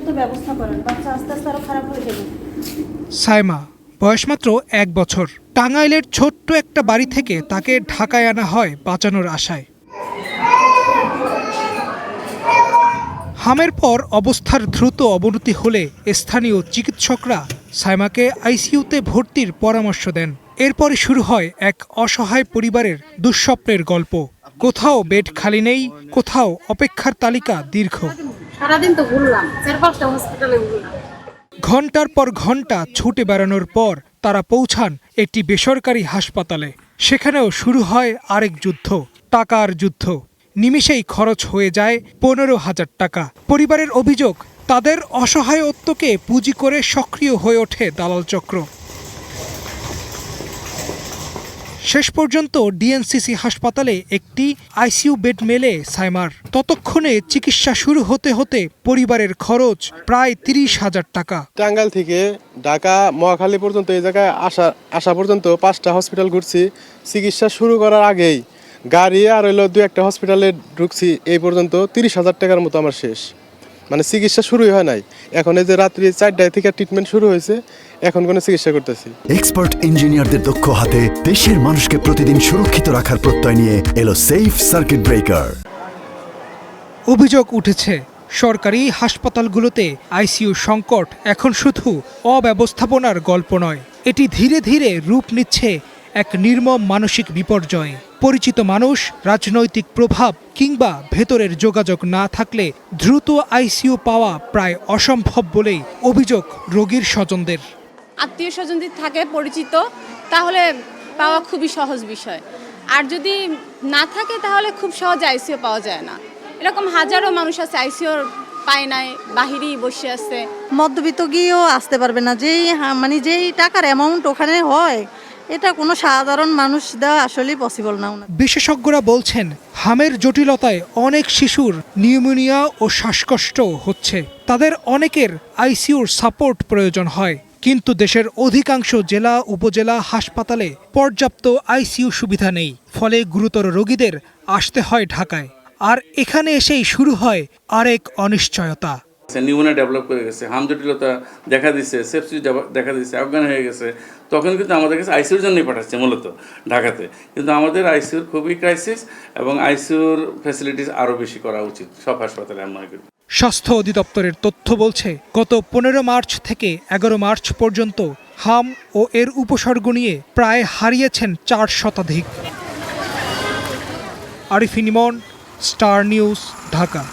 দ্রুত ব্যবস্থা করেন, বাচ্চা আস্তে আস্তে আরো খারাপ হয়ে যাবে। সাইমা বয়স মাত্র 1 বছর। টাঙ্গাইলের ছোট্ট একটা বাড়ি থেকে তাকে ঢাকায় আনা হয় বাঁচানোর আশায়। হামের পর অবস্থার দ্রুত অবনতি হলে স্থানীয় চিকিৎসকরা সাইমাকে আইসিইউতে ভর্তির পরামর্শ দেন। এরপরই শুরু হয় এক অসহায় পরিবারের দুঃস্বপ্নের গল্প। কোথাও বেড খালি নেই, কোথাও অপেক্ষার তালিকা দীর্ঘ। সারাদিন তো ঘুরলাম, 4-5টা হসপিটালে ঘুরলাম। ঘন্টার পর ঘন্টা ছুটে বেড়ানোর পর তারা পৌঁছান একটি বেসরকারি হাসপাতালে। সেখানেও শুরু হয় আরেক যুদ্ধ, টাকার যুদ্ধ। নিমিষেই খরচ হয়ে যায় 15,000 টাকা। পরিবারের অভিযোগ, তাদের অসহায়ত্বকে পুঁজি করে সক্রিয় হয়ে ওঠে দালাল চক্র। শেষ পর্যন্ত ডিএনসিসি হাসপাতালে একটি আইসিইউ বেড মেলে সাইমার। ততক্ষণে চিকিৎসা শুরু হতে হতে পরিবারের খরচ প্রায় 30,000 টাকা। টাঙ্গাইল থেকে ঢাকা মহাখালী পর্যন্ত এই জায়গায় আসা পর্যন্ত 5টা হসপিটাল ঘুরছি। চিকিৎসা শুরু করার আগেই গাড়ি আর হইলো 2-1টা হসপিটালে ঢুকছি। এই পর্যন্ত 30,000 টাকার মতো আমার শেষ। মানে চিকিৎসা শুরুই হয় নাই। এখন এই যে রাত্রি 4টায় থেকে ট্রিটমেন্ট শুরু হয়েছে, এখন কোনো চিকিৎসা করতেছি। এক্সপার্ট ইঞ্জিনিয়ারদের দক্ষ হাতে দেশের মানুষকে প্রতিদিন সুরক্ষিত রাখার প্রত্যয় নিয়ে এলো সেফ সার্কিট ব্রেকার। অভিযোগ উঠেছে, সরকারি হাসপাতালগুলোতে আইসিইউ সংকট এখন শুধু অব্যবস্থাপনার গল্প নয়, এটি ধীরে ধীরে রূপ নিচ্ছে এক নির্মম মানসিক বিপর্যয়। পরিচিত মানুষ, রাজনৈতিক প্রভাব কিংবা ভেতরের যোগাযোগ না থাকলে দ্রুত আইসিইউ পাওয়া প্রায় অসম্ভব বলেই অভিযোগ রোগীর স্বজনদের। আত্মীয় স্বজন যদি থাকে পরিচিত, তাহলে পাওয়া খুবই সহজ বিষয়। আর যদি না থাকে তাহলে খুব সহজে আইসিইউ পাওয়া যায় না। এরকম হাজারো মানুষ আছে আইসিইউ পায় নাই, বাহিরেই বসে আছে। মধ্যবিত্ত গিয়েও আসতে পারবে না, যেই টাকার অ্যামাউন্ট ওখানে হয়, এটা কোনো সাধারণ মানুষ দেওয়া আসলেই পসিবল না। বিশেষজ্ঞরা বলছেন, হামের জটিলতায় অনেক শিশুর নিউমোনিয়া ও শ্বাসকষ্ট হচ্ছে। তাদের অনেকের আইসিইউর সাপোর্ট প্রয়োজন হয়, কিন্তু দেশের অধিকাংশ জেলা উপজেলা হাসপাতালে পর্যাপ্ত আইসিইউ সুবিধা নেই। ফলে গুরুতর রোগীদের আসতে হয় ঢাকায়। আর এখানে এসেই শুরু হয় আরেক অনিশ্চয়তা। নিউমোনিয়া ডেভেলপ করে গেছে, হাম জটিলতা দেখা দিচ্ছে, সেপসিস দেখা দিচ্ছে, অজ্ঞান হয়ে গেছে। তখন কিন্তু আমাদের কাছে আইসিইউর জন্যই পাঠাচ্ছে মূলত ঢাকাতে। কিন্তু আমাদের আইসিইউর খুবই ক্রাইসিস, এবং আইসিইউর ফ্যাসিলিটিস আরও বেশি করা উচিত সব হাসপাতালে আমি মনে করি। স্বাস্থ্য অধিদপ্তরের তথ্য বলছে, গত 15 মার্চ থেকে 11 মার্চ পর্যন্ত হাম ও এর উপসর্গ নিয়ে প্রায় হারিয়েছেন 4 শতাধিক। আরিফিন ইমন, স্টার নিউজ, ঢাকা।